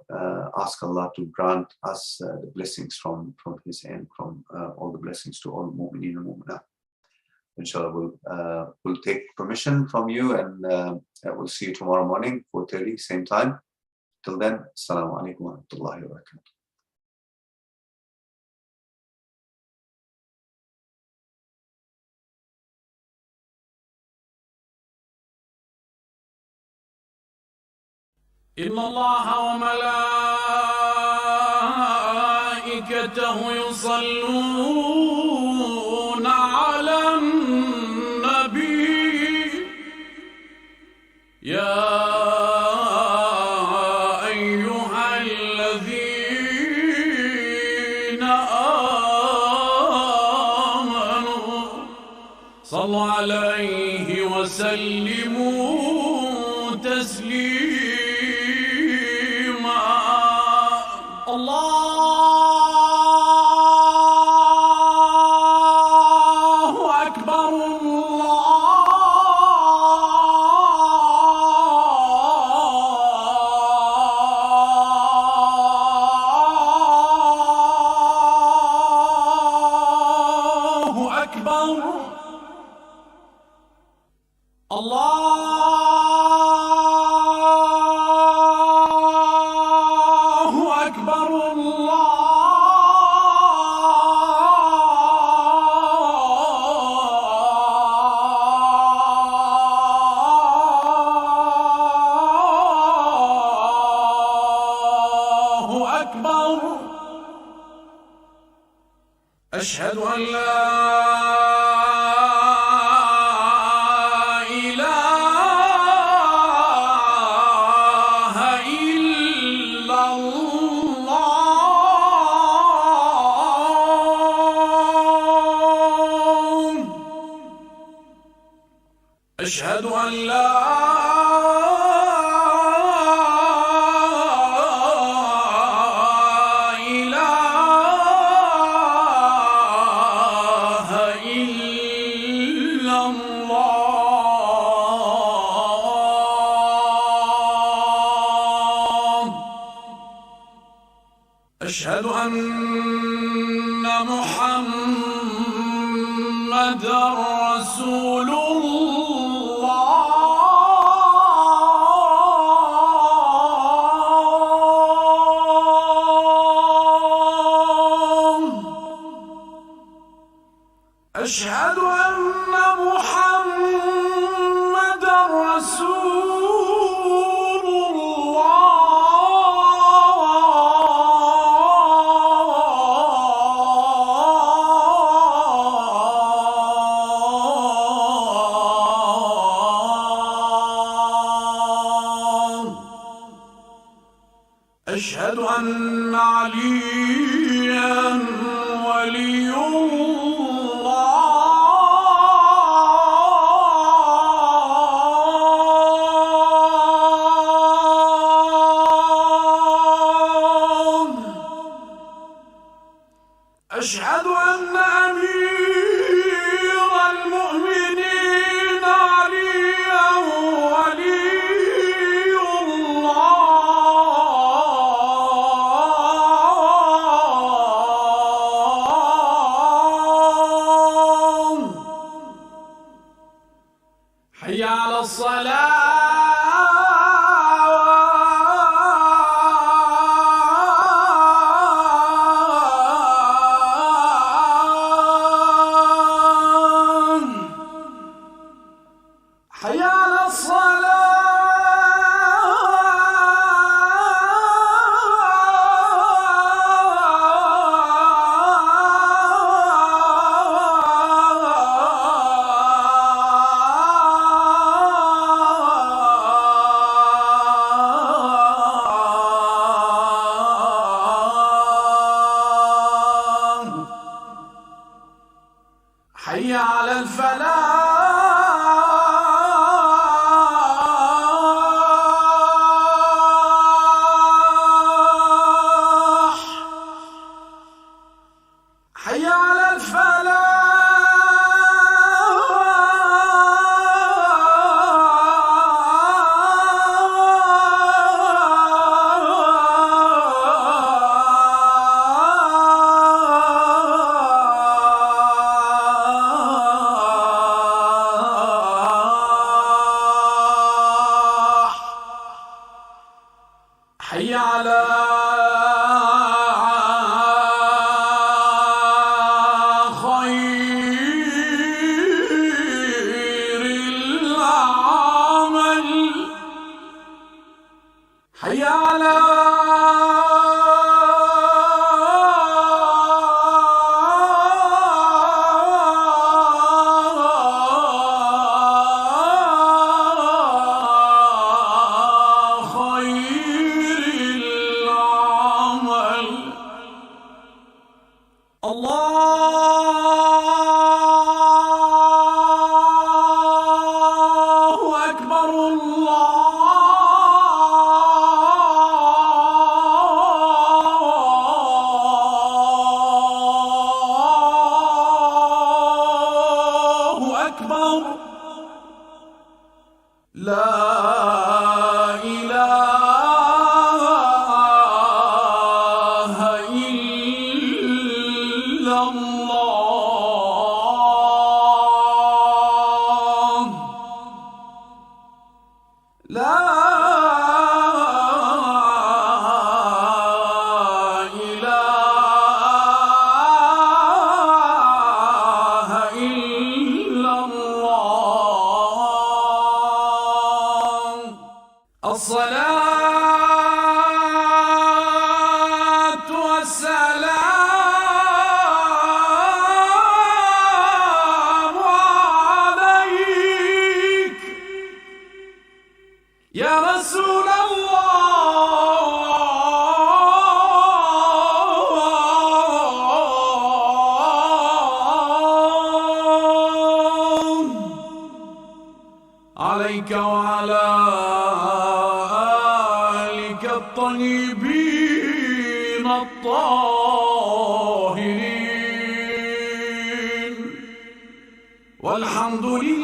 ask Allah to grant us the blessings from His end, from all the blessings to all mu'mineen and mu'minat. Inshallah, we'll take permission from you, and we'll see you tomorrow morning, 4:30, same time. Till then, Assalamu alaikum wa rahmatullahi wa barakatuh. إن الله وملائكته يصلون على النبي يا أيها الذين آمنوا صلوا عليه وسلموا تسليما. الله أكبر الله أكبر أشهد أن لا إله إلا الله أشهد أن لا أشهد أن محمدًا رسول الله أشهد أن محمدًا رسول أشهد أن عليا ولي الله أشهد أن أمير المؤمنين عليا ولي الله حي على الصلاة حي على الصلاة حي على الفلاح حي على الفلاح حي على خير العمل حي على الله أكبر الله أكبر لا إله إلا الله لا إله إلا الله الصلاة والسلام عليك يا رسول الله عليك وعلى آلك الطيبين الطاهرين والحمد لله